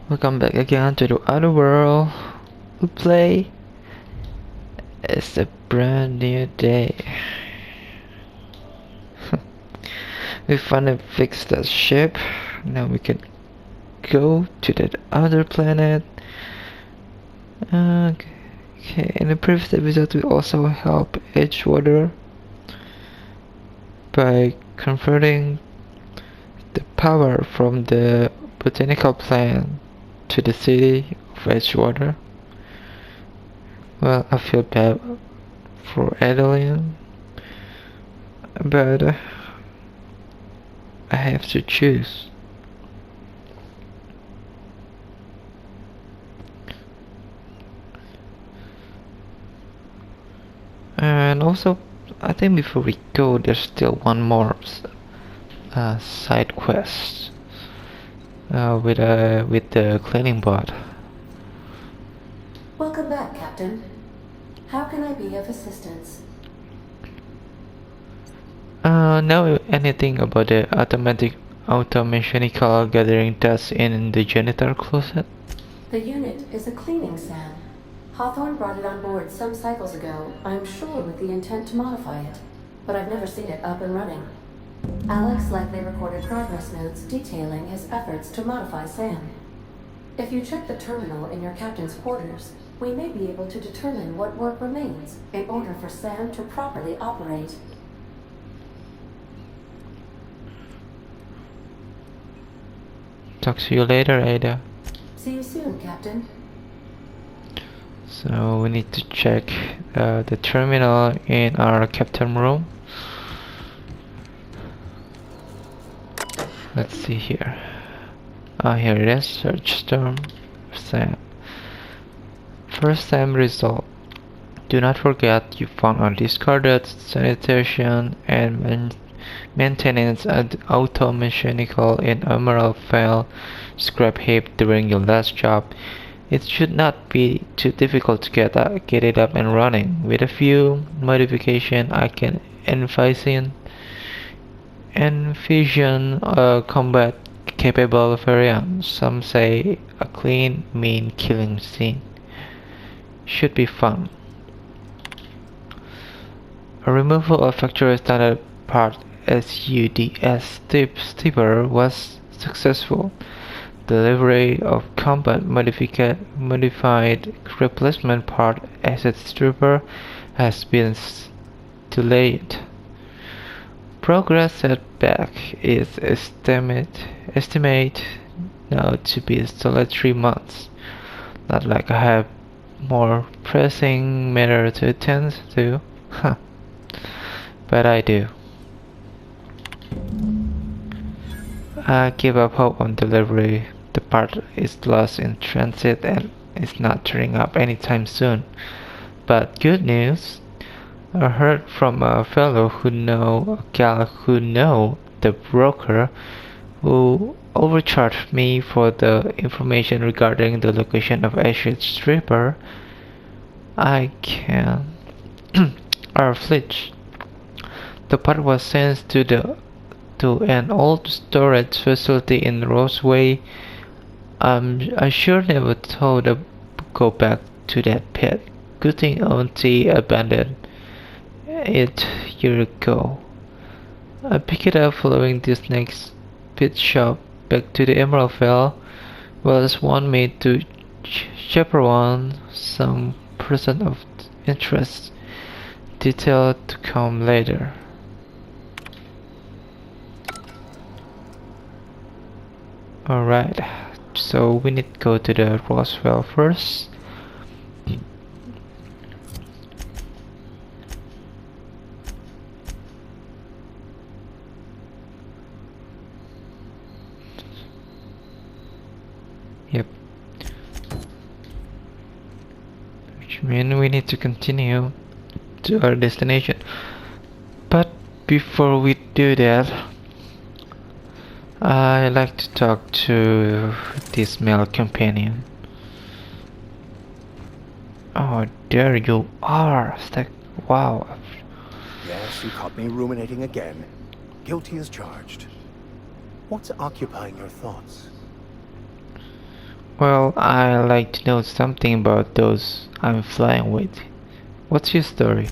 Welcome back again to the other world. We play. It's a brand new day. We finally fixed that ship. Now we can go to that other planet. Okay, in the previous episode we also helped Edgewater by converting the power from the botanical plant to the city of Edgewater. Well, I feel bad for Adeline, but I have to choose. And also, I think before we go, there's still one more side quest with the cleaning bot. Welcome back, Captain. How can I be of assistance? Know anything about the automechanical gathering dust in the janitor closet? The unit is a cleaning SAM. Hawthorne brought it on board some cycles ago, I'm sure with the intent to modify it, but I've never seen it up and running. Alex likely recorded progress notes detailing his efforts to modify SAM. If you check the terminal in your captain's quarters, we may be able to determine what work remains in order for SAM to properly operate. Talk to you later, Ada. See you soon, Captain. So we need to check the terminal in our captain room. Let's see here. Here it is. Search term SAM. First SAM result. Do not forget you found a discarded sanitation and maintenance and auto-mechanical in Emerald File scrap heap during your last job. It should not be too difficult to get it up and running. With a few modifications, I can envision a combat capable variant. Some say a clean, mean killing scene. Should be fun. A removal of factory standard part SUDS stipper was successful. Delivery of combat modified replacement part asset stripper has been delayed. Progress setback is estimate now to be still at 3 months. Not like I have more pressing matter to attend to, but I do. I give up hope on delivery. The part is lost in transit and is not turning up anytime soon. But good news, I heard from a gal who know the broker who overcharged me for the information regarding the location of Ashes Stripper. I can our fleet. The part was sent to an old storage facility in Roseway. I sure never thought to go back to that pit. Good thing Auntie abandoned it year ago. I pick it up following this next pit shop back to the Emerald Vale. Wells want me to chaperone some person of interest. Detail to come later. Alright, so we need to go to the Roswell first. Yep. Which means we need to continue to our destination. But before we do that, I like to talk to this male companion. Oh, there you are. It's like, wow. Yes, you caught me ruminating again. Guilty as charged. What's occupying your thoughts? Well, I like to know something about those I'm flying with. What's your story?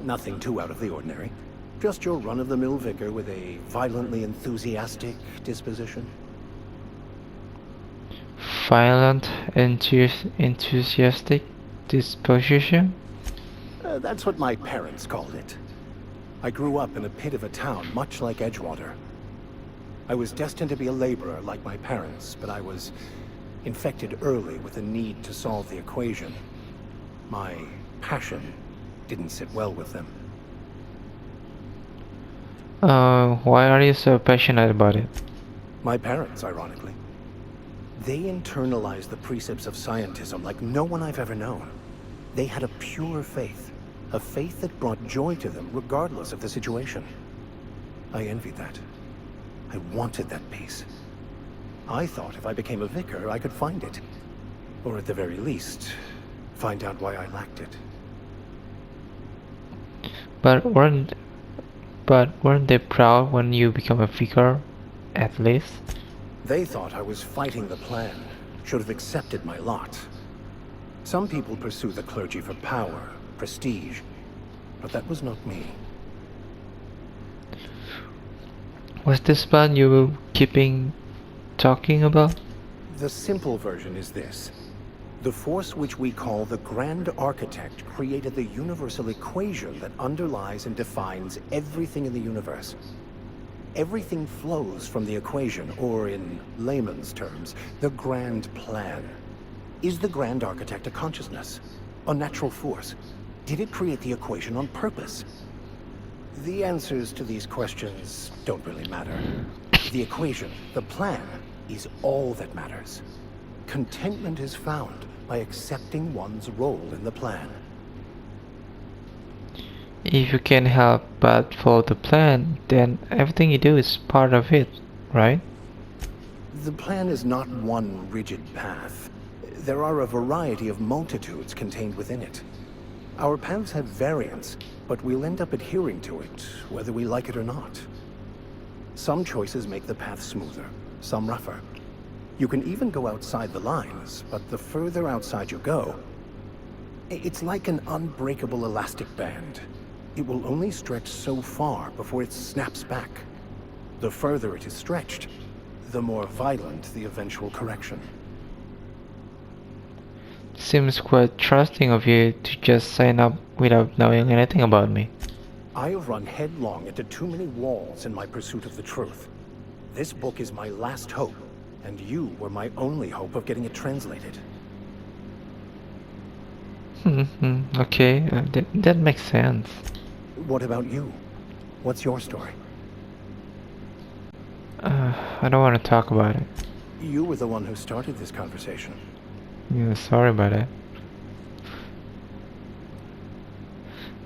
Nothing too out of the ordinary. Just your run-of-the-mill vicar with a violently enthusiastic disposition. Violent, enthusiastic disposition? That's what my parents called it. I grew up in a pit of a town much like Edgewater. I was destined to be a laborer like my parents, but I was infected early with a need to solve the equation. My passion didn't sit well with them. Why are you so passionate about it? My parents, ironically. They internalized the precepts of scientism like no one I've ever known. They had a pure faith, a faith that brought joy to them regardless of the situation. I envied that. I wanted that peace. I thought if I became a vicar, I could find it. Or at the very least, find out why I lacked it. But weren't they proud when you become a vicar, at least? They thought I was fighting the plan, should have accepted my lot. Some people pursue the clergy for power, prestige, but that was not me. Was this plan you were talking about? The simple version is this. The force which we call the Grand Architect created the universal equation that underlies and defines everything in the universe. Everything flows from the equation, or in layman's terms, the grand plan. Is the Grand Architect a consciousness? A natural force? Did it create the equation on purpose? The answers to these questions don't really matter. The equation, the plan, is all that matters. Contentment is found by accepting one's role in the plan. If you can't help but follow the plan, then everything you do is part of it, right? The plan is not one rigid path. There are a variety of multitudes contained within it. Our paths have variance, but we'll end up adhering to it, whether we like it or not. Some choices make the path smoother, some rougher. You can even go outside the lines, but the further outside you go, it's like an unbreakable elastic band. It will only stretch so far before it snaps back. The further it is stretched, the more violent the eventual correction. Seems quite trusting of you to just sign up without knowing anything about me. I have run headlong into too many walls in my pursuit of the truth. This book is my last hope, and you were my only hope of getting it translated. Okay, that makes sense. What about you? What's your story? I don't want to talk about it. You were the one who started this conversation. Yeah, sorry about that.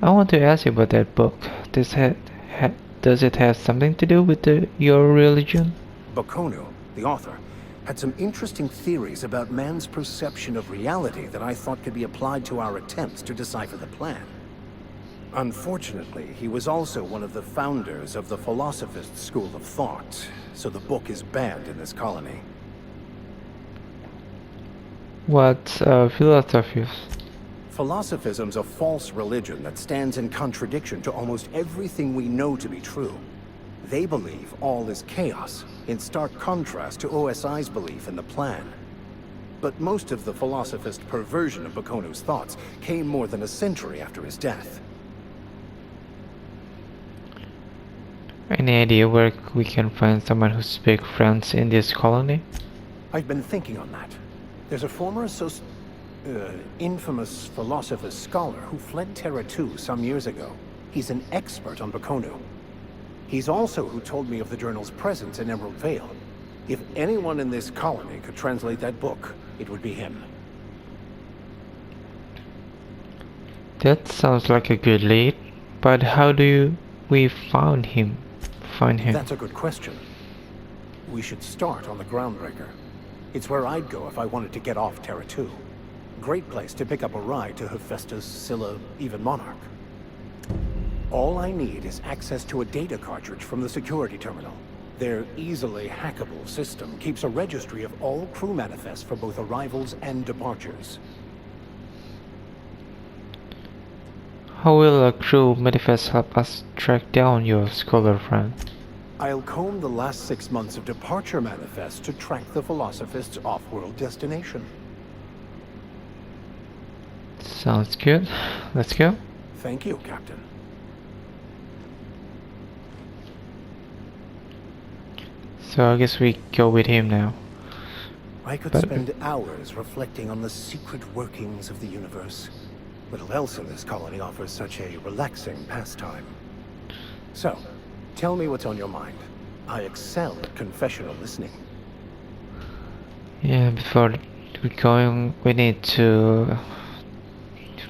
I want to ask you about that book. Does it have something to do with your religion? Bakonu, the author, had some interesting theories about man's perception of reality that I thought could be applied to our attempts to decipher the plan. Unfortunately, he was also one of the founders of the Philosophist school of thought, so the book is banned in this colony. What's philosophy? Philosophism's a false religion that stands in contradiction to almost everything we know to be true. They believe all is chaos, in stark contrast to OSI's belief in the plan. But most of the philosophist perversion of Bakonu's thoughts came more than a century after his death. Any idea where we can find someone who speaks French in this colony? I've been thinking on that. There's a former infamous philosopher scholar who fled Terra 2 some years ago. He's an expert on Bakonu. He's also who told me of the journal's presence in Emerald Vale. If anyone in this colony could translate that book, it would be him. That sounds like a good lead, but how do we find him? That's a good question. We should start on the Groundbreaker. It's where I'd go if I wanted to get off Terra 2. Great place to pick up a ride to Hephaestus, Scylla, even Monarch. All I need is access to a data cartridge from the security terminal. Their easily hackable system keeps a registry of all crew manifests for both arrivals and departures. How will a crew manifest help us track down your scholar friend? I'll comb the last 6 months of departure manifests to track the Philosophist's off-world destination. Sounds good. Let's go. Thank you, Captain. So I guess we go with him now. I could But- spend hours reflecting on the secret workings of the universe. Little else in this colony offers such a relaxing pastime. So, tell me what's on your mind. I excel at confessional listening. Yeah, before we going, we need to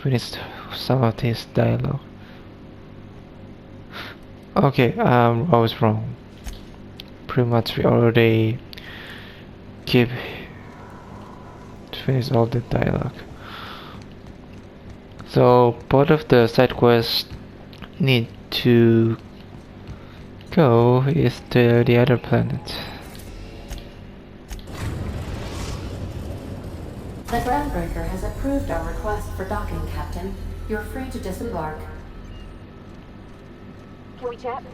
finish some of this dialogue. Okay, I was wrong. Pretty much we already give finish all the dialogue. So both of the side quests need to go is to the other planet. The Groundbreaker has approved our request for docking, Captain. You're free to disembark. Can we chat?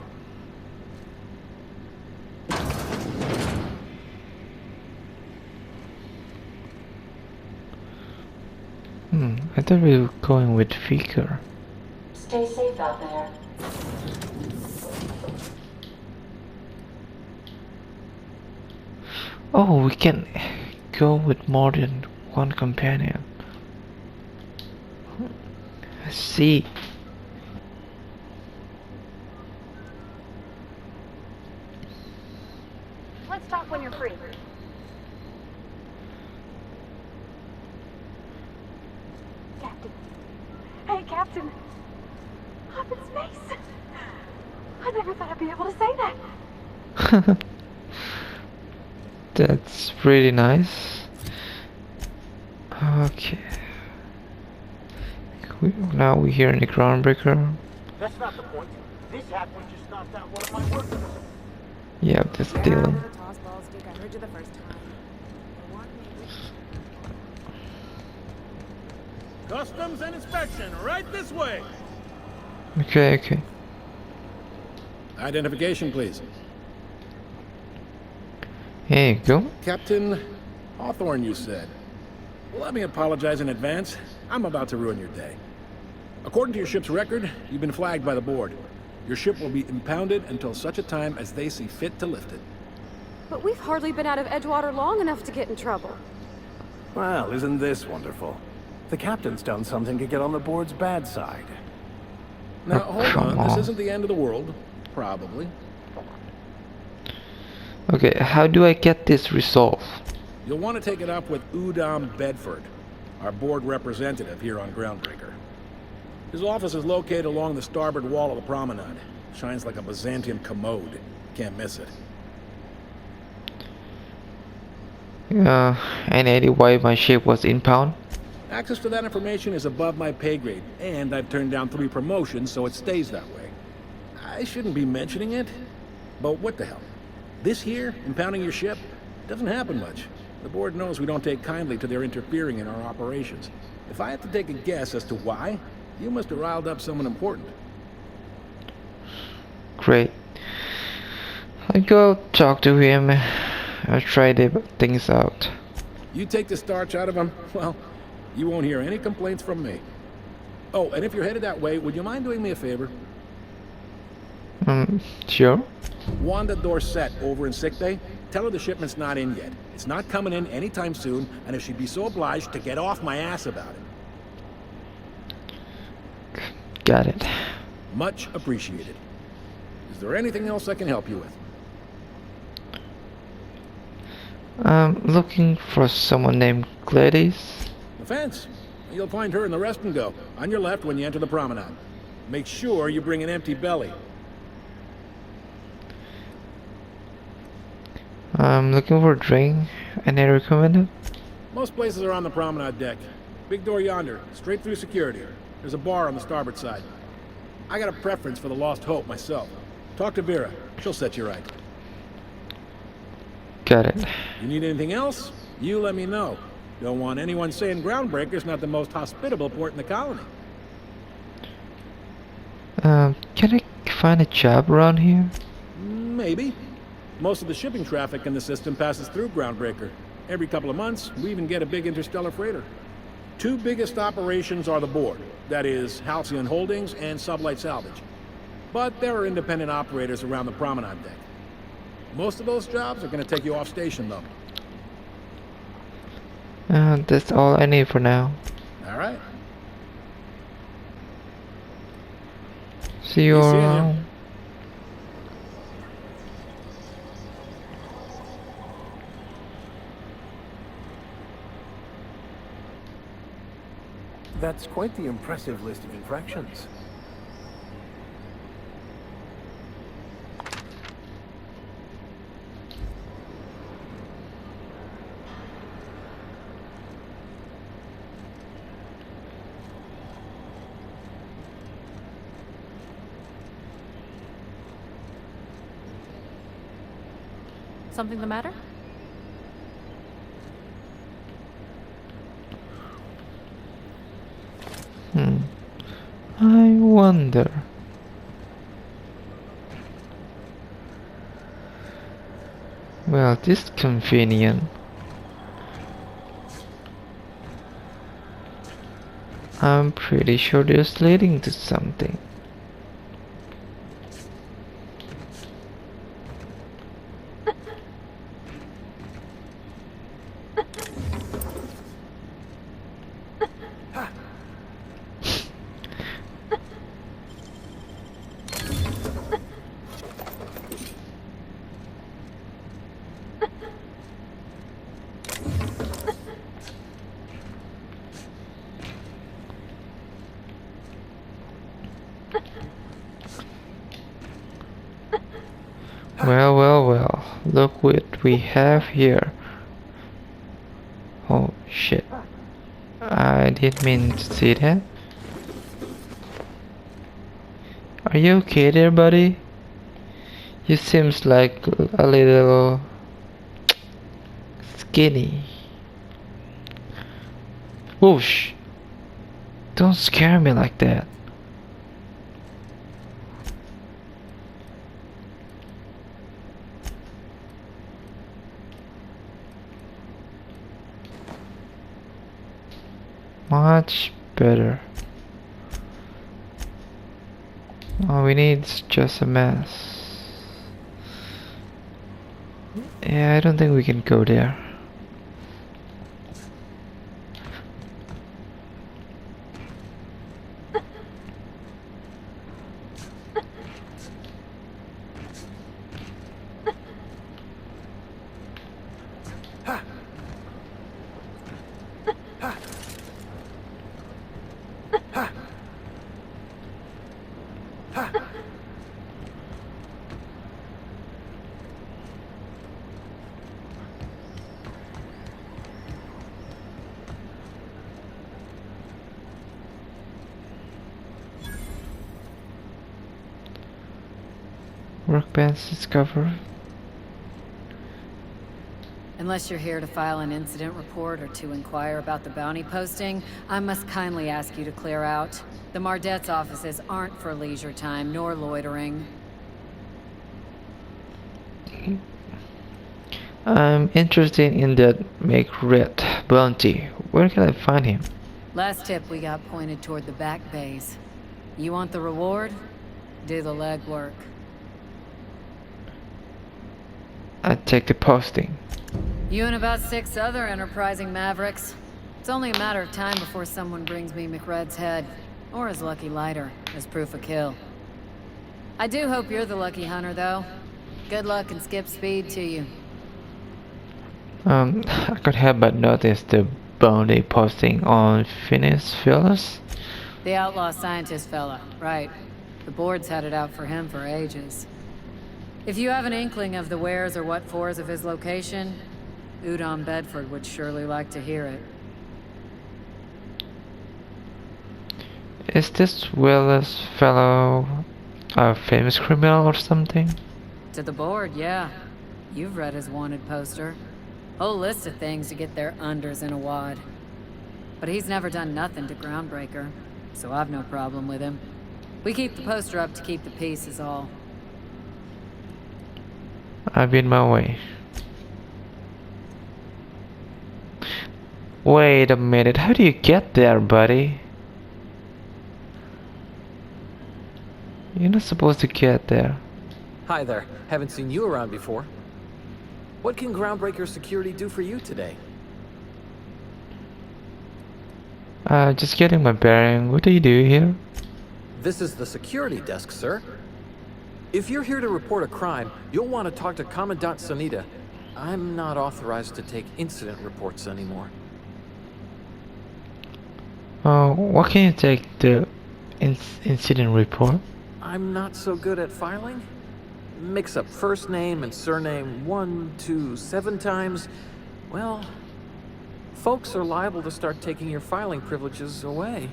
I thought we were going with Faker. Stay safe out there. Oh, we can go with more than one companion. I see. Let's talk when you're free. Captain. Hey, Captain. I'm in space. I never thought I'd be able to say that. That's pretty nice. Okay. Now we're here in the Groundbreaker. That's not the point. This hack was just knocked out one of my workers. Yeah, that's Dylan. I heard you the first time. Customs and inspection, right this way. Okay. Identification, please. Here you go. Captain Hawthorne, you said. Well, let me apologize in advance. I'm about to ruin your day. According to your ship's record, you've been flagged by the board. Your ship will be impounded until such a time as they see fit to lift it. But we've hardly been out of Edgewater long enough to get in trouble. Well, isn't this wonderful? The captain's done something to get on the board's bad side. Now, hold come on. This on. isn't the end of the world. Probably. Okay, how do I get this resolved? You'll want to take it up with Udom Bedford, our board representative here on Groundbreaker. His office is located along the starboard wall of the promenade. Shines like a Byzantium commode. Can't miss it. Any idea why my ship was impound? Access to that information is above my pay grade, and I've turned down 3 promotions, so it stays that way. I shouldn't be mentioning it, but what the hell? This here, impounding your ship, doesn't happen much. The board knows we don't take kindly to their interfering in our operations. If I had to take a guess as to why, you must have riled up someone important. Great. I go talk to him. I'll try the things out. You take the starch out of him, well, you won't hear any complaints from me. Oh, and if you're headed that way, would you mind doing me a favor? Sure. Wanda Dorset over in sickbay, tell her the shipment's not in yet. It's not coming in anytime soon, and if she'd be so obliged to get off my ass about it. Got it. Much appreciated. Is there anything else I can help you with? I'm looking for someone named Gladys. The fence. You'll find her in the rest and go, on your left when you enter the promenade. Make sure you bring an empty belly. I'm looking for a drink. Any recommended? Most places are on the promenade deck. Big door yonder, straight through security. There's a bar on the starboard side. I got a preference for the Lost Hope myself. Talk to Vera. She'll set you right. Got it. You need anything else? You let me know. Don't want anyone saying Groundbreaker's not the most hospitable port in the colony. Can I find a job around here? Maybe. Most of the shipping traffic in the system passes through Groundbreaker. Every couple of months, we even get a big interstellar freighter. Two biggest operations are the board. That is, Halcyon Holdings and Sublight Salvage. But there are independent operators around the promenade deck. Most of those jobs are going to take you off station, though. That's all I need for now. All right. See you Be seeing ya. around. That's quite the impressive list of infractions. Something the matter? I wonder. Well, this is convenient. I'm pretty sure this leading to something. Well, look what we have here. Oh shit. I didn't mean to see that. Are you okay there, buddy? You seems like a little skinny. Whoosh! Don't scare me like that. Much better. All we need is just a mess. Yeah, I don't think we can go there. Workbench discovered. Unless you're here to file an incident report or to inquire about the bounty posting, I must kindly ask you to clear out. The Mardet's offices aren't for leisure time nor loitering. I'm interested in that Make-Red bounty. Where can I find him? Last tip we got pointed toward the back bays. You want the reward? Do the legwork. I take the posting. You and about 6 other enterprising mavericks. It's only a matter of time before someone brings me McRed's head, or his lucky lighter, as proof of kill. I do hope you're the lucky hunter, though. Good luck and skip speed to you. I could help but notice the bounty posting on Phineas Phyllis. The outlaw scientist fella, right. The board's had it out for him for ages. If you have an inkling of the wheres or what-fors of his location, Udon Bedford would surely like to hear it. Is this Willis fellow a famous criminal or something? To the board, yeah. You've read his wanted poster. Whole list of things to get their unders in a wad. But he's never done nothing to Groundbreaker, so I've no problem with him. We keep the poster up to keep the peace is all. I've been my way. Wait a minute, how do you get there, buddy? You're not supposed to get there. Hi there. Haven't seen you around before. What can Groundbreaker Security do for you today? Just getting my bearing. What do you do here? This is the security desk, sir. If you're here to report a crime, you'll want to talk to Commandant Sanita. I'm not authorized to take incident reports anymore. What can you take the incident report? I'm not so good at filing. Mix up first name and surname 1, 2, 7 times. Well, folks are liable to start taking your filing privileges away.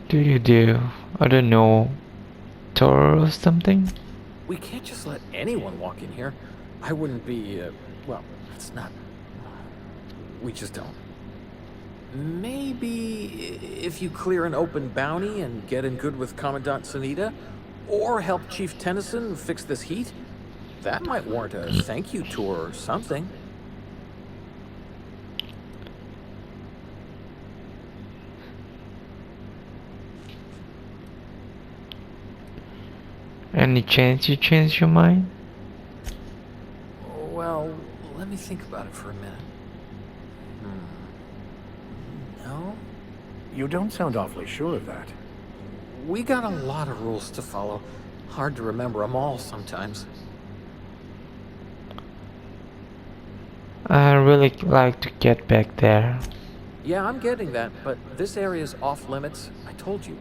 Do you do, I don't know, tour or something? We can't just let anyone walk in here. I wouldn't be, well, it's not... We just don't. Maybe if you clear an open bounty and get in good with Commandant Sanita, or help Chief Tennyson fix this heat, that might warrant a thank you tour or something. Any chance you change your mind? Well, let me think about it for a minute. No? You don't sound awfully sure of that. We got a lot of rules to follow. Hard to remember them all sometimes. I really like to get back there. Yeah, I'm getting that, but this area's off limits. I told you.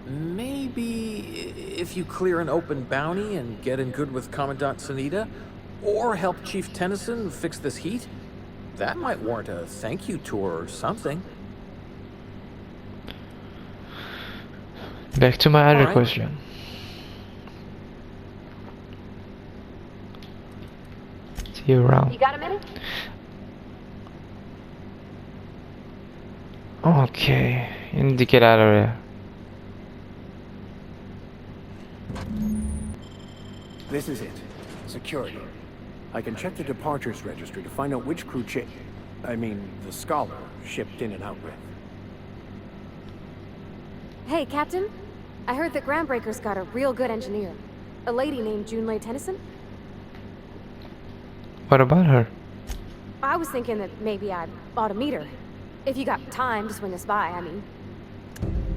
Maybe if you clear an open bounty and get in good with Commandant Sanita, or help Chief Tennyson fix this heat, that might warrant a thank you tour or something. Back to my other Alright. question. See you around. You got a minute? Okay, you need to get out of there. This is it. Security. I can check the departures registry to find out which crew the Scholar shipped in and out with. Hey, Captain. I heard that Groundbreaker's got a real good engineer. A lady named Junlei Tennyson. What about her? I was thinking that maybe I ought to meet her. If you got time to swing us by, I mean.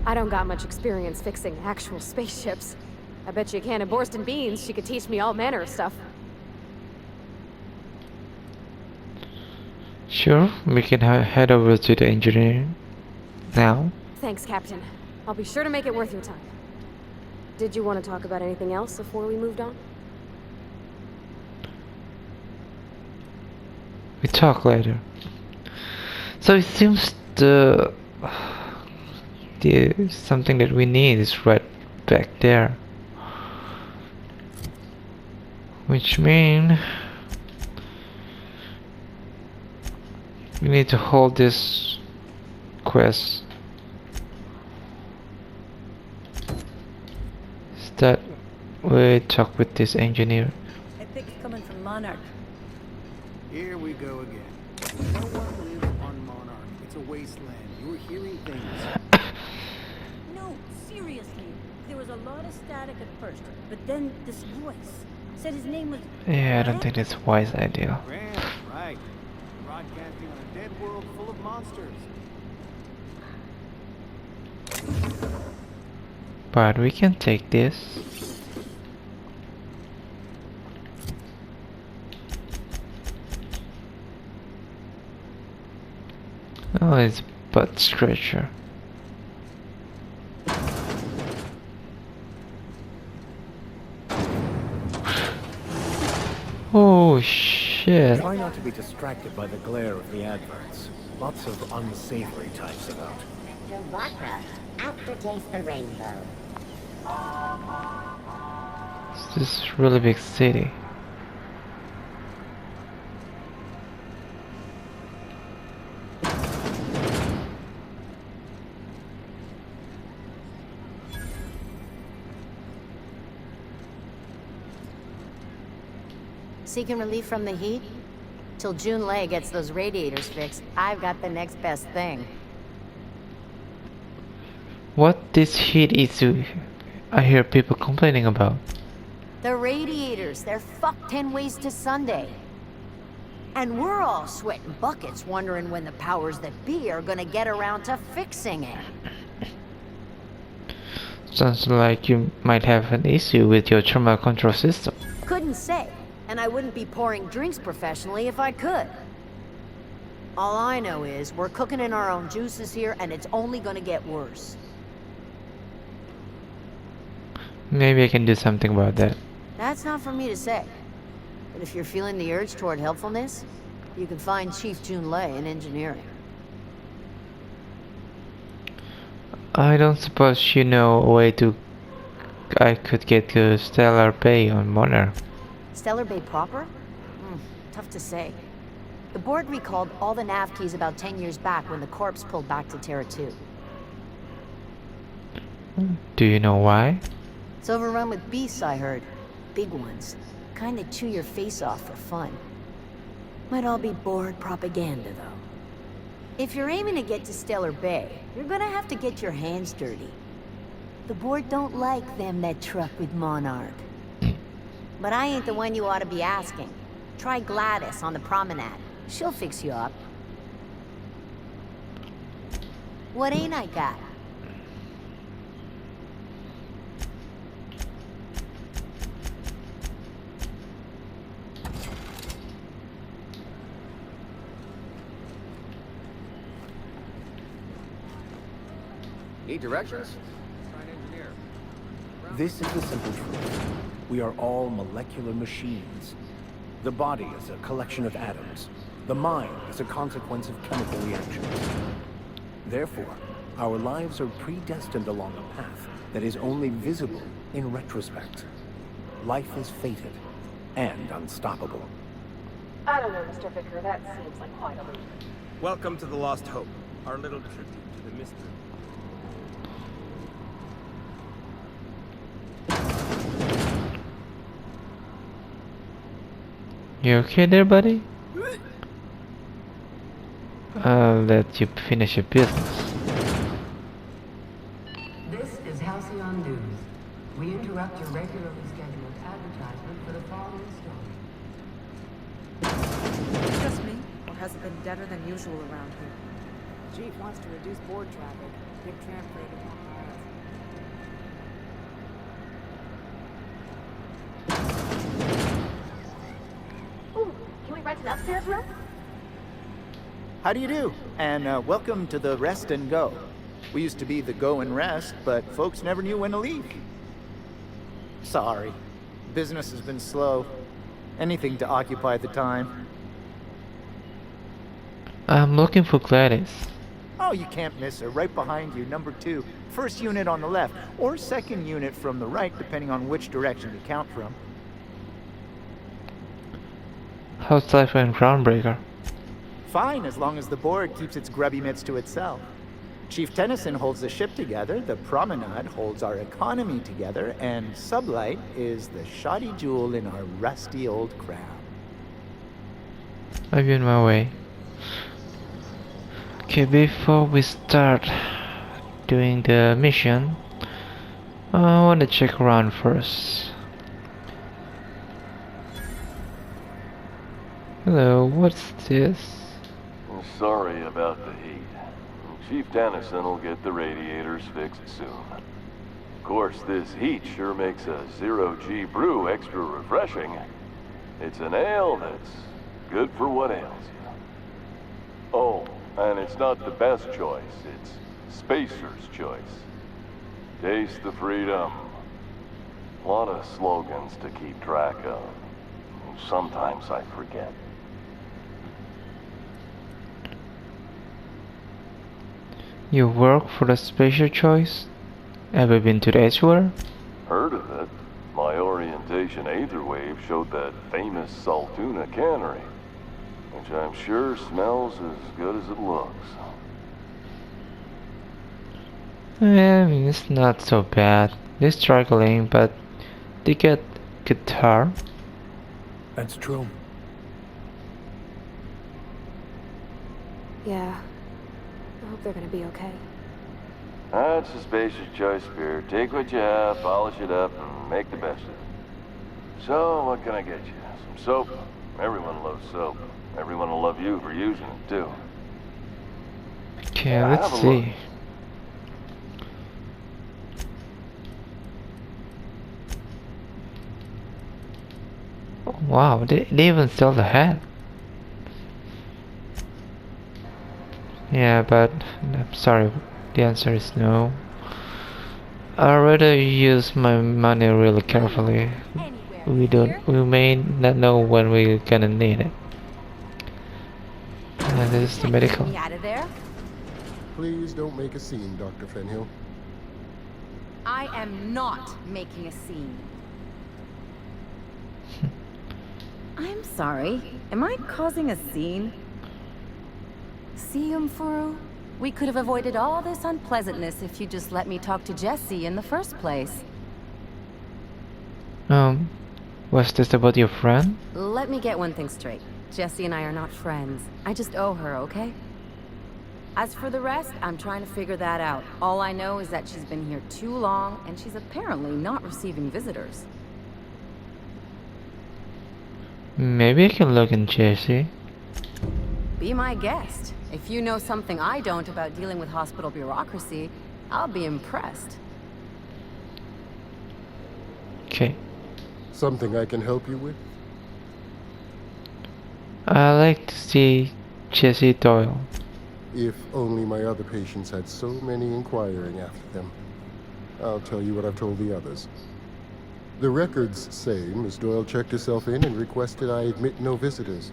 I don't got much experience fixing actual spaceships. I bet you a can of Borston beans she could teach me all manner of stuff. Sure, we can head over to the engineering now. Thanks, Captain. I'll be sure to make it worth your time. Did you want to talk about anything else before we moved on? We talk later. So it seems the something that we need is right back there, which means we need to hold this quest. That we talk with this engineer. Epic coming from Monarch. Here we go again. No one lives on Monarch. It's a wasteland. You're hearing things. No, seriously. There was a lot of static at first, but then this voice said his name was... Yeah, I don't think it's a wise idea. Grant, right. Broadcasting on a dead world full of monsters. But we can take this. Oh, it's butt scratcher. Oh shit. Try not to be distracted by the glare of the adverts. Lots of unsavory types about. Chewbacca, aftertaste the rainbow. This is really big city. Seeking relief from the heat? Till June Lay gets those radiators fixed, I've got the next best thing. What this heat issue I hear people complaining about? The radiators, they're fucked 10 ways to Sunday. And we're all sweating buckets wondering when the powers that be are gonna get around to fixing it. Sounds like you might have an issue with your thermal control system. Couldn't say, and I wouldn't be pouring drinks professionally if I could. All I know is we're cooking in our own juices here, and it's only gonna get worse. Maybe I can do something about that. That's not for me to say. But if you're feeling the urge toward helpfulness, you can find Chief Jun Lei in engineering. I don't suppose you know a way to I could get to Stellar Bay on Monarch. Stellar Bay proper? Tough to say. The board recalled all the nav keys about 10 years back when the corps pulled back to Terra 2. Do you know why? It's overrun with beasts, I heard. Big ones. Kinda chew your face off for fun. Might all be board propaganda, though. If you're aiming to get to Stellar Bay, you're gonna have to get your hands dirty. The board don't like them that truck with Monarch. But I ain't the one you ought to be asking. Try Gladys on the promenade. She'll fix you up. What ain't I got? Need directions? This is the simple truth. We are all molecular machines. The body is a collection of atoms. The mind is a consequence of chemical reactions. Therefore, our lives are predestined along a path that is only visible in retrospect. Life is fated and unstoppable. I don't know, Mr. Vicker. That seems like quite a leap. Welcome to the Lost Hope, our little tribute to the mystery. You okay there, buddy? I'll let you finish your business. This is Halcyon News. We interrupt your regularly scheduled advertisement for the following story. Just me? Or has it been deader than usual around here? Chief wants to reduce board traffic. Big tram freight in all miles. Ooh, can we rent an upstairs room? How do you do? And welcome to the Rest and Go. We used to be the Go and Rest, but folks never knew when to leave. Sorry. Business has been slow. Anything to occupy the time. I'm looking for Gladys. Oh, you can't miss her. Right behind you, number 2. First unit on the left, or second unit from the right, depending on which direction you count from. How's life in Groundbreaker? Fine, as long as the board keeps its grubby mitts to itself. Chief Tennyson holds the ship together, the promenade holds our economy together, and Sublight is the shoddy jewel in our rusty old crown. I'll be on my way. Okay, before we start doing the mission, I want to check around first. Hello, what's this? Sorry about the heat. Chief Tennyson will get the radiators fixed soon. Of course, this heat sure makes a zero-G brew extra refreshing. It's an ale that's good for what ails you. Oh, and it's not the best choice, it's Spacer's choice. Taste the freedom. A lot of slogans to keep track of. Sometimes I forget. You work for the Special Choice? Ever been to the Edgeware? Heard of it. My orientation station aether wave showed that famous Saltuna cannery, which I'm sure smells as good as it looks. I mean, it's not so bad. They're struggling, but they get guitar. That's true. Yeah. I hope they're gonna be okay. That's a spacious choice, Spear. Take what you have, polish it up, and make the best of it. So, what can I get you? Some soap? Everyone loves soap. Everyone will love you for using it, too. Okay, let's Have a look. see. Oh, wow, they even sell the hat. Yeah, but I'm sorry, the answer is no. I'd rather use my money really carefully. We may not know when we're gonna need it. And this is the medical. Get me out of there. Please don't make a scene, Dr. Fenhill. I am not making a scene. I'm sorry. Am I causing a scene? See, Umfuru? We could have avoided all this unpleasantness if you just let me talk to Jesse in the first place. Was this about your friend? Let me get one thing straight. Jesse and I are not friends. I just owe her, okay? As for the rest, I'm trying to figure that out. All I know is that she's been here too long, and she's apparently not receiving visitors. Maybe I can look in Jesse. Be my guest. If you know something I don't about dealing with hospital bureaucracy, I'll be impressed. Okay. Something I can help you with? I like to see Jesse Doyle. If only my other patients had so many inquiring after them. I'll tell you what I've told the others. The records say Miss Doyle checked herself in and requested I admit no visitors.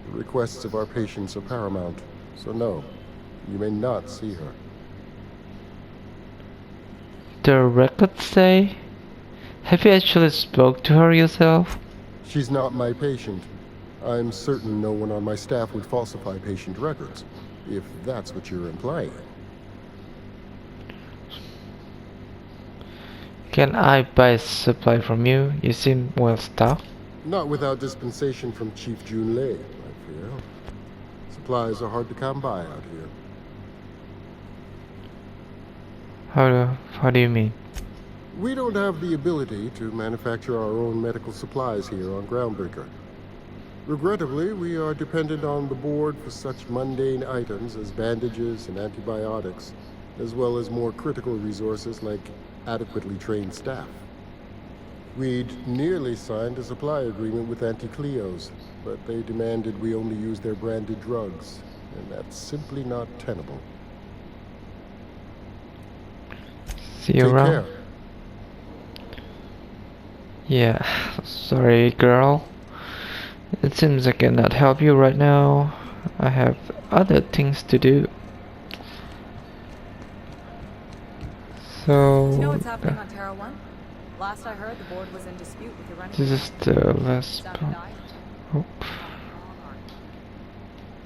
The requests of our patients are paramount, so no, you may not see her. The records say? Have you actually spoke to her yourself? She's not my patient. I'm certain no one on my staff would falsify patient records, if that's what you're implying. Can I buy supply from you? You seem well stocked. Not without dispensation from Chief Jun Lei, I fear. Supplies are hard to come by out here. How do you mean? We don't have the ability to manufacture our own medical supplies here on Groundbreaker. Regrettably, we are dependent on the board for such mundane items as bandages and antibiotics, as well as more critical resources like adequately trained staff. We'd nearly signed a supply agreement with Anti-Cleos, but they demanded we only use their branded drugs, and that's simply not tenable. See you Take around. care. Yeah, sorry girl. It seems I cannot help you right now. I have other things to do. So... Do you know what's happening on Terra 1? Last I heard, the board was in dispute with the running. This is the last part. Oh.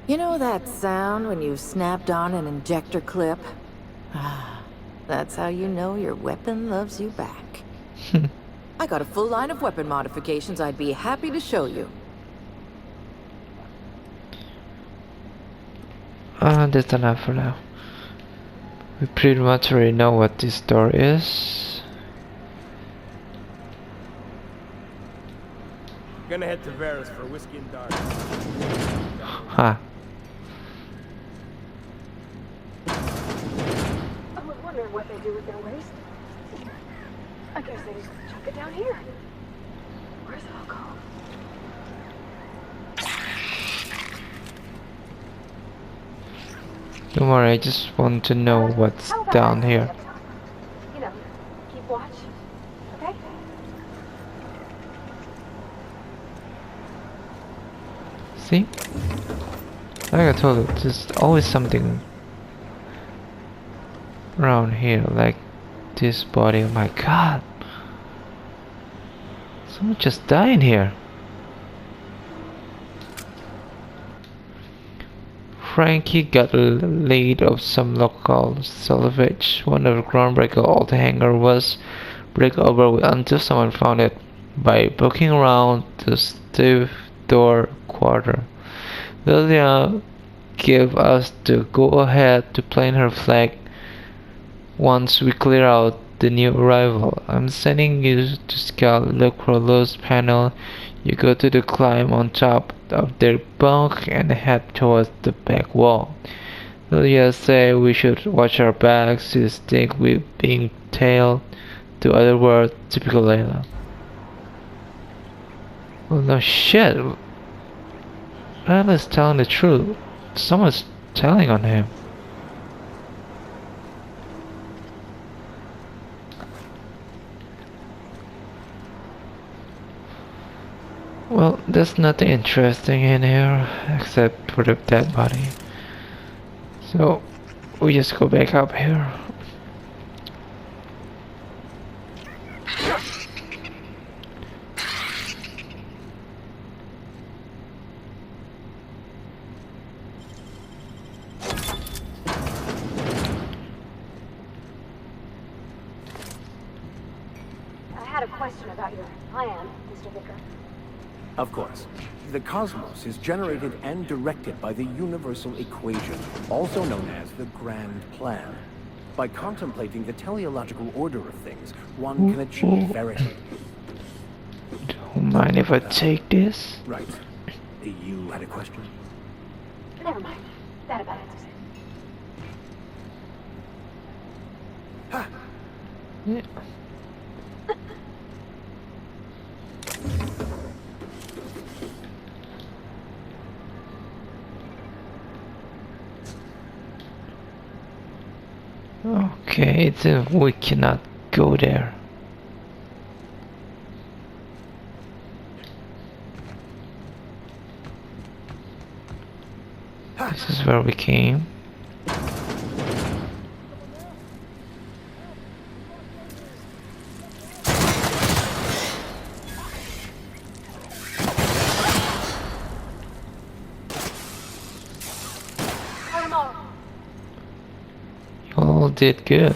You know that sound when you've snapped on an injector clip? Ah, that's how you know your weapon loves you back. I got a full line of weapon modifications I'd be happy to show you. That's enough for now. We pretty much already know what this store is. Gonna head to Vera's for whiskey and darts. Huh. I'm wondering what they do with their waste. I guess they just chuck it down here. Where's it all go? Don't worry, I just want to know what's down here. You know, keep watch. Okay? See? Like I told you, there's always something around here, like this body. Oh my god! Someone just died in here. Frankie got a lead of some local salvage. One of the Groundbreaker old hangar was break over until someone found it by poking around the stove door quarter. Lilia gave us the go-ahead to plant her flag once we clear out the new arrival. I'm sending you to scout look for a loose panel. You go to the climb on top of their bunk and head towards the back wall. Lilia said we should watch our backs. She think we're being tailed. To other words, typical Layla. Well, no shit. Layla's telling the truth. Someone's telling on him. Well, there's nothing interesting in here except for the dead body. So we just go back up here. I had a question about your plan, Mr. Vicker. Of course. The cosmos is generated and directed by the universal equation, also known as the Grand Plan. By contemplating the teleological order of things, one can achieve verity. Don't mind if I take this? Right. You had a question? Never mind. That about answers it. Ha! Yeah. Okay, then we cannot go there. This is where we came. You all did good.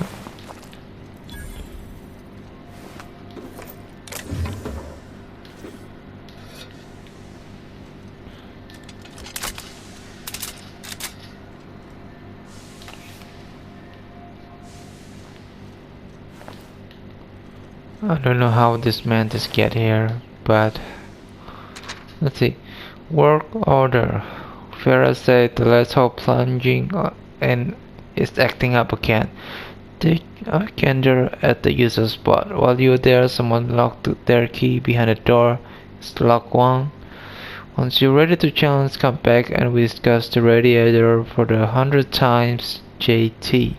I don't know how this mantis get here, but let's see. Work order. Farah said the let's hope plunging and is acting up again. Take a gander at the user spot. While you're there, someone locked their key behind the door. It's lock 1. Once you're ready to challenge, come back and we discuss the radiator for the 100th times. JT.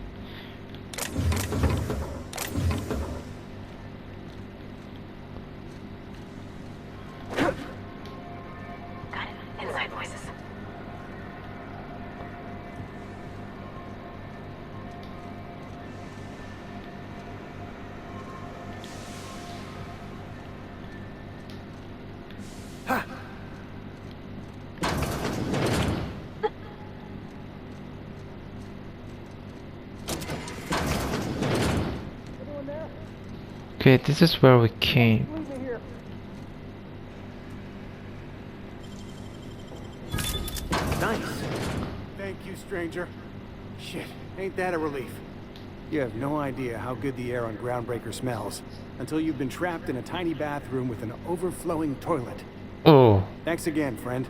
Okay, this is where we came. Nice. Thank you, stranger. Shit, ain't that a relief? You have no idea how good the air on Groundbreaker smells until you've been trapped in a tiny bathroom with an overflowing toilet. Oh. Thanks again, friend.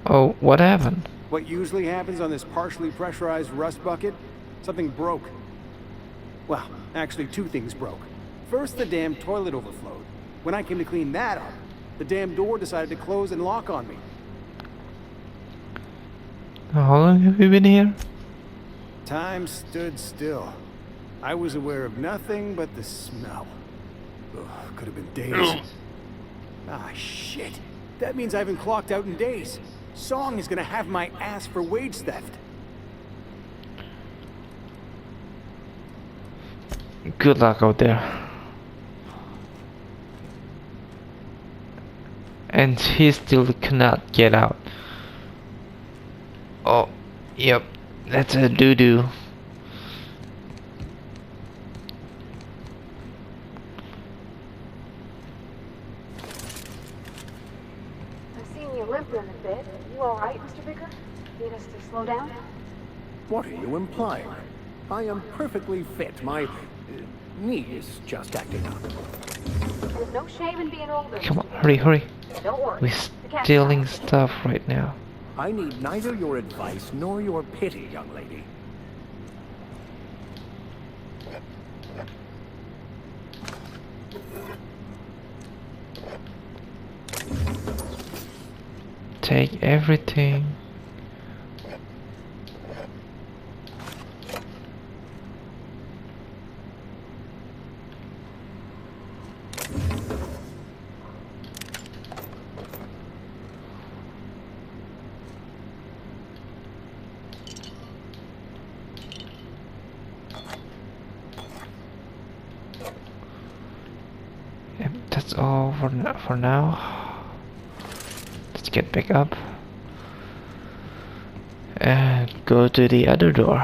Oh, what happened? What usually happens on this partially pressurized rust bucket? Something broke. Well, actually 2 things broke. First, the damn toilet overflowed. When I came to clean that up, the damn door decided to close and lock on me. How long have you been here? Time stood still. I was aware of nothing but the smell. Ugh, could have been days. Ah, shit. That means I haven't clocked out in days. Song is gonna have my ass for wage theft. Good luck out there. And he still cannot get out. Oh, yep, that's a doo-doo. I've seen you limping a bit. You alright, Mr. Vicker? Need us to slow down? What are you implying? I am perfectly fit. My knee is just acting up. There's no shame in being older. Come on, hurry, hurry. Don't worry. We're stealing stuff right now. I need neither your advice nor your pity, young lady. Take everything. Yep, that's all for now. Let's get back up and go to the other door.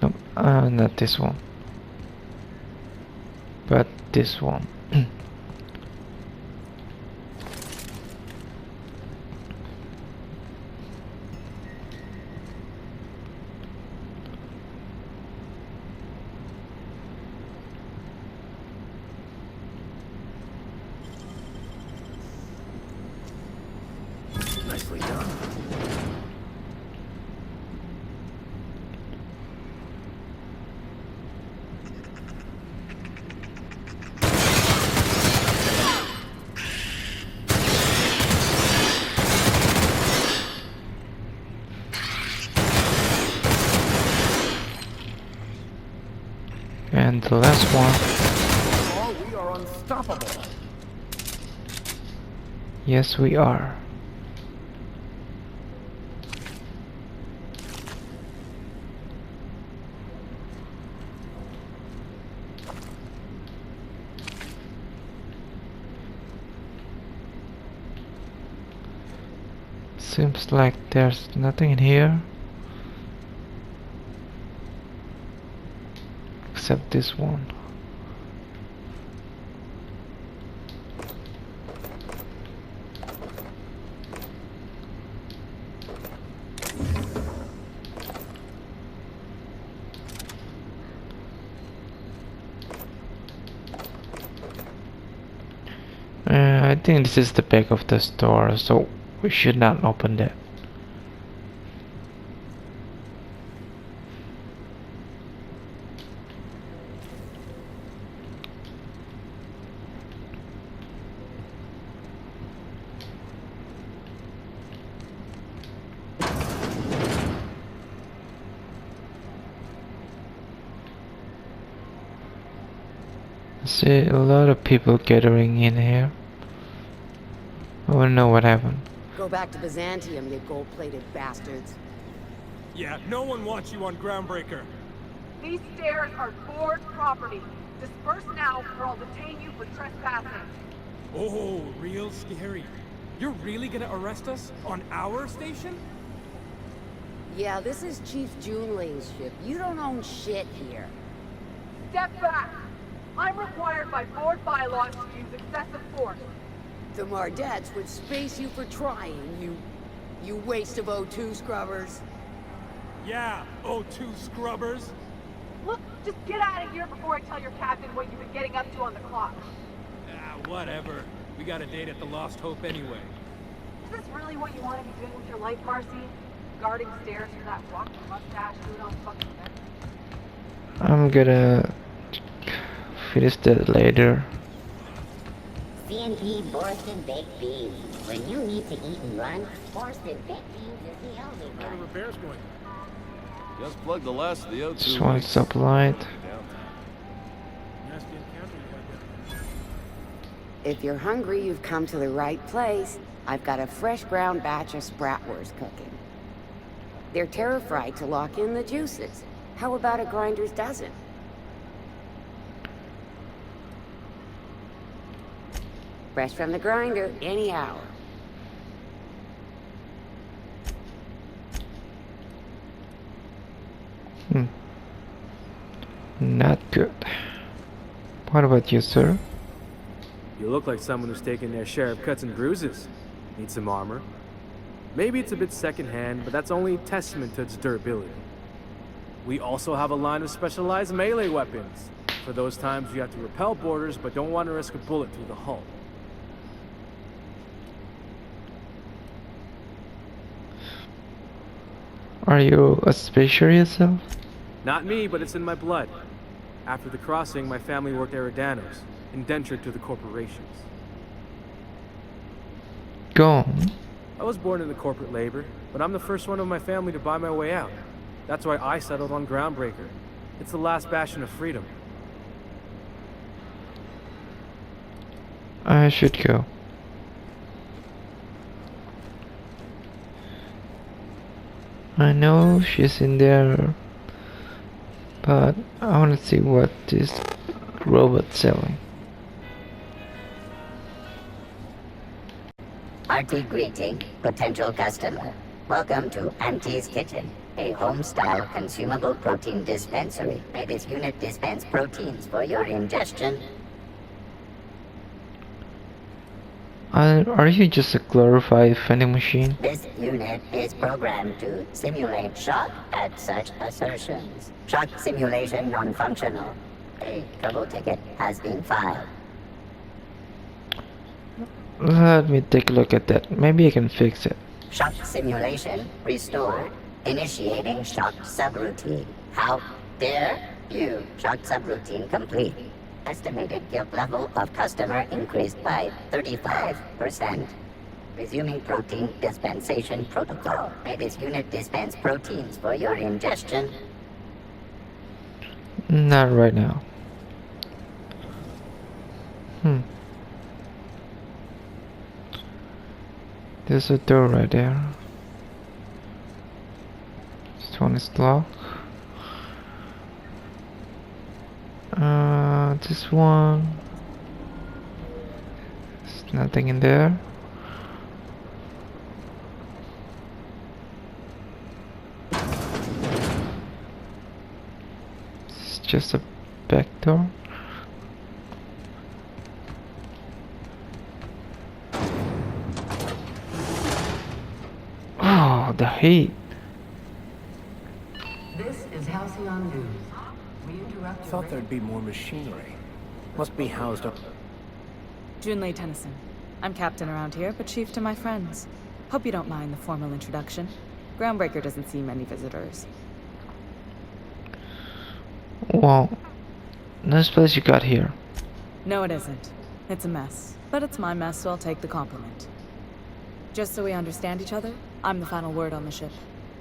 Nope, not this one, but this one. Nicely done. And the last one. Oh, we are unstoppable. Yes, we are. Seems like there's nothing in here except this one. I think this is the back of the store, so we should not open that. I see a lot of people gathering in here. I wanna know what happened. Go back to Byzantium, you gold-plated bastards. Yeah, no one wants you on Groundbreaker. These stairs are board property. Disperse now or I'll detain you for trespassing. Oh, real scary. You're really gonna arrest us on our station? Yeah, this is Chief Junling's ship. You don't own shit here. Step back. I'm required by board bylaws to use excessive force. The Mardettes would space you for trying, you waste of O2 scrubbers. Yeah, O2 scrubbers. Look, just get out of here before I tell your captain what you've been getting up to on the clock. Ah, whatever. We got a date at the Lost Hope anyway. Is this really what you want to be doing with your life, Marcy? Guarding stairs for that walking mustache dude on fucking bed? I'm gonna finish that later. C&P Borsted Baked Beans. When you need to eat and run, Borsted Baked Beans is the only How are one. repairs going? Just plug the last of the O2. This one is supplied. Nasty encounter you had there. If you're hungry, you've come to the right place. I've got a fresh ground batch of spratwurst cooking. They're terra-fried to lock in the juices. How about a grinder's dozen? Fresh from the grinder, any hour. Not good. What about you, sir? You look like someone who's taken their share of cuts and bruises. Need some armor? Maybe it's a bit secondhand, but that's only a testament to its durability. We also have a line of specialized melee weapons, for those times you have to repel boarders but don't want to risk a bullet through the hull. Are you a spacer yourself? Not me, but it's in my blood. After the crossing, my family worked Eridanos, indentured to the corporations. Go on. I was born into corporate labor, but I'm the first one of my family to buy my way out. That's why I settled on Groundbreaker. It's the last bastion of freedom. I should go. I know she's in there, but I want to see what this robot's selling. Hearty greeting, potential customer. Welcome to Auntie's Kitchen, a home-style consumable protein dispensary. This unit dispense proteins for your ingestion. Are you just a glorified vending machine? This unit is programmed to simulate shock at such assertions. Shock simulation non-functional. A trouble ticket has been filed. Let me take a look at that. Maybe I can fix it. Shock simulation restored. Initiating shock subroutine. How dare you? Shock subroutine complete. Estimated guilt level of customer increased by 35%. Resuming protein dispensation protocol. This unit dispense proteins for your ingestion. Not right now. There's a door right there. This one is locked. This one. There's nothing in there. It's just a back door. Oh, the heat. This is Halcyon News. We interrupt. Thought there'd be more machinery. Must be housed up. Junlei Tennyson. I'm captain around here, but chief to my friends. Hope you don't mind the formal introduction. Groundbreaker doesn't see many visitors. Wow. Nice place you got here. No, it isn't. It's a mess. But it's my mess, so I'll take the compliment. Just so we understand each other, I'm the final word on the ship.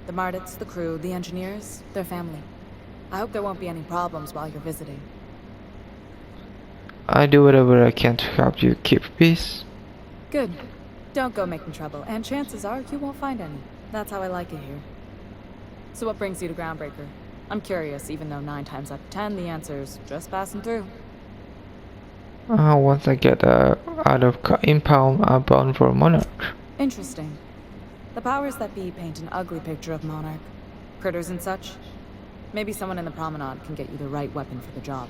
The Mardits, the crew, the engineers, their family. I hope there won't be any problems while you're visiting. I do whatever I can to help you keep peace. Good. Don't go making trouble, and chances are you won't find any. That's how I like it here. So what brings you to Groundbreaker? I'm curious, even though 9 times out of 10 the answer's just passing through. Once I get out of impound, I'm bound for Monarch. Interesting. The powers that be paint an ugly picture of Monarch. Critters and such. Maybe someone in the promenade can get you the right weapon for the job.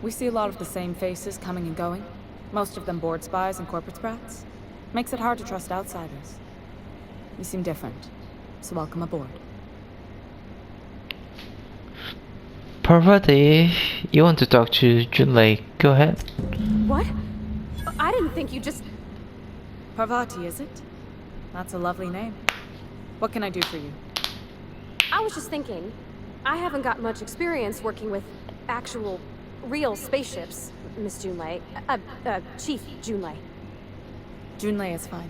We see a lot of the same faces coming and going. Most of them board spies and corporate sprats. Makes it hard to trust outsiders. You seem different, so welcome aboard. Parvati, you want to talk to Junlei? Go ahead. What? I didn't think you just... Parvati, is it? That's a lovely name. What can I do for you? I was just thinking, I haven't got much experience working with actual, real spaceships, Miss Junlei. Chief Junlei. Junlei is fine.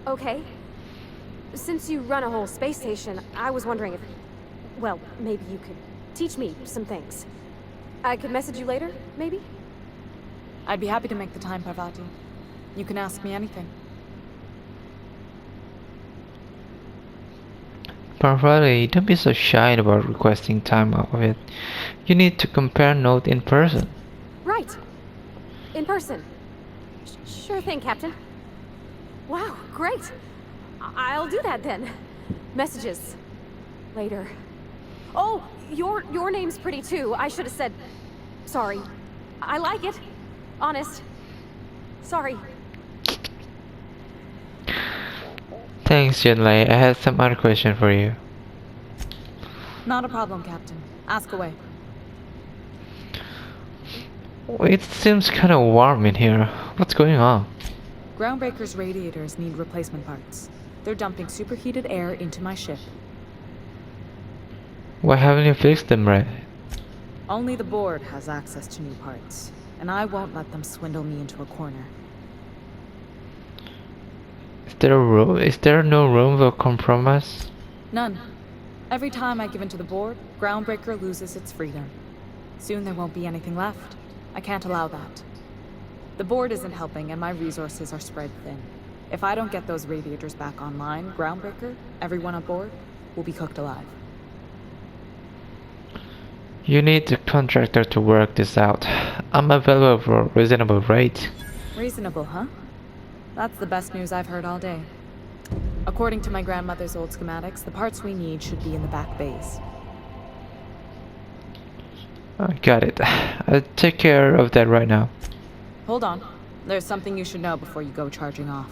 Okay. Since you run a whole space station, I was wondering if... Well, maybe you could teach me some things. I could message you later, maybe? I'd be happy to make the time, Parvati. You can ask me anything. But really, don't be so shy about requesting time off of it. You need to compare notes in person. Right. In person. Sure thing, Captain. Wow, great. I'll do that then. Messages. Later. Oh, your name's pretty too. I should have said... Sorry. I like it. Honest. Sorry. Thanks, Junlei. I had some other question for you. Not a problem, Captain. Ask away. It seems kind of warm in here. What's going on? Groundbreaker's radiators need replacement parts. They're dumping superheated air into my ship. Why haven't you fixed them right? Only the board has access to new parts, and I won't let them swindle me into a corner. Is there no room for compromise? None. Every time I give in to the board, Groundbreaker loses its freedom. Soon there won't be anything left. I can't allow that. The board isn't helping, and my resources are spread thin. If I don't get those radiators back online, Groundbreaker, everyone on board, will be cooked alive. You need the contractor to work this out. I'm available for a reasonable rate. Reasonable, huh? That's the best news I've heard all day. According to my grandmother's old schematics, the parts we need should be in the back bays. I got it. I'll take care of that right now. Hold on. There's something you should know before you go charging off.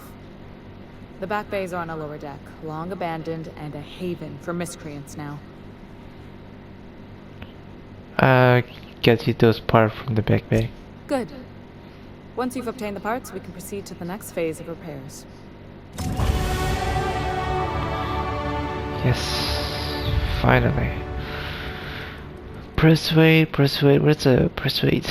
The back bays are on a lower deck, long abandoned and a haven for miscreants now. Get you those parts from the back bay. Good. Once you've obtained the parts, we can proceed to the next phase of repairs. Yes, finally. Persuade, where's the persuade?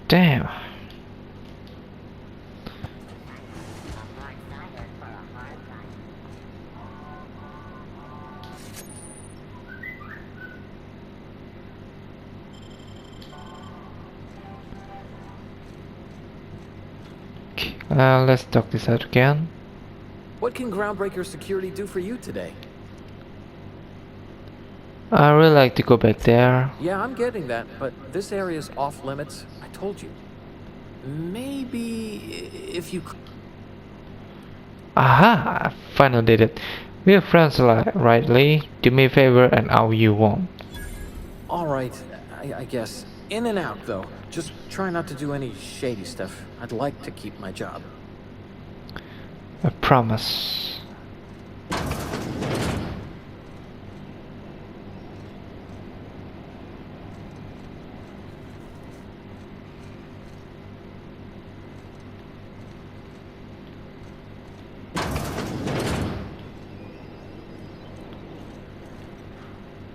Damn. Let's talk this out again. What can Groundbreaker security do for you today? I really like to go back there. Yeah, I'm getting that, but this area's off limits. I told you. Maybe if you... Aha! I finally did it. We're friends, right, Lee? Do me a favor and all you want. Alright, I guess. In and out, though. Just try not to do any shady stuff. I'd like to keep my job. I promise.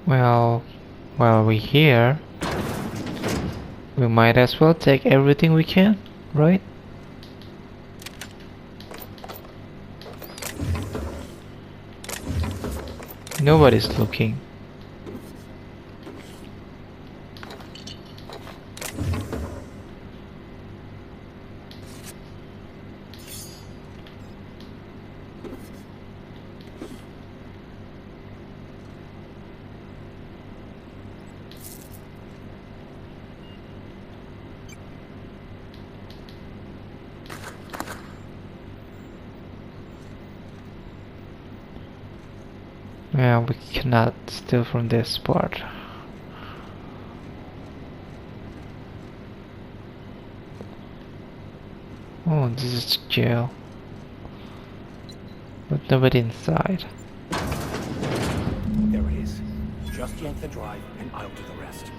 Well, while we're here, we might as well take everything we can, right? Nobody's looking. Yeah, we cannot steal from this part. Oh, this is jail. But nobody inside. There it is. Just yank the drive and I'll do the rest.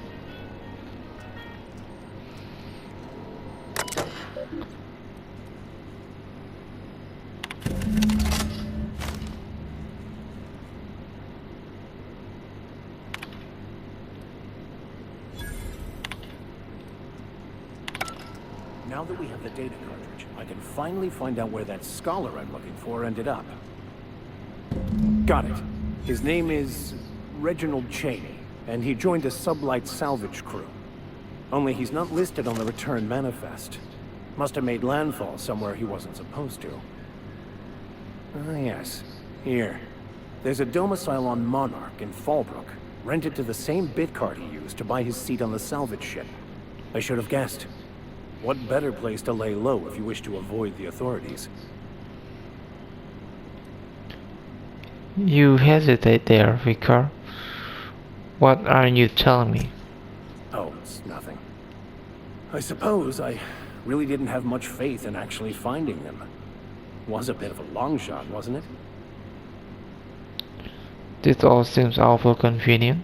Now that we have the data cartridge, I can finally find out where that scholar I'm looking for ended up. Got it. His name is Reginald Cheney, and he joined a sublight salvage crew. Only he's not listed on the return manifest. Must have made landfall somewhere he wasn't supposed to. Ah, yes. Here. There's a domicile on Monarch in Fallbrook, rented to the same bit card he used to buy his seat on the salvage ship. I should have guessed. What better place to lay low if you wish to avoid the authorities? You hesitate there, Vicar. What are you telling me? Oh, it's nothing. I suppose I really didn't have much faith in actually finding them. Was a bit of a long shot, wasn't it? This all seems awful convenient.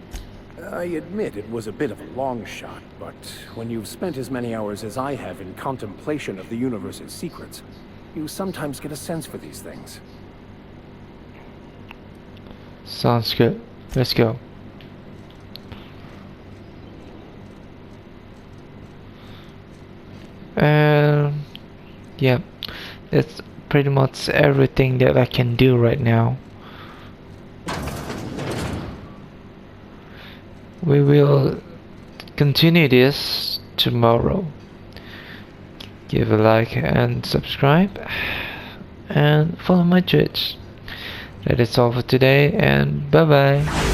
I admit it was a bit of a long shot, but when you've spent as many hours as I have in contemplation of the universe's secrets, you sometimes get a sense for these things. Sounds good. Let's go. Yeah, that's pretty much everything that I can do right now. We will continue this tomorrow. Give a like and subscribe, and follow my Twitch. That is all for today, and bye bye.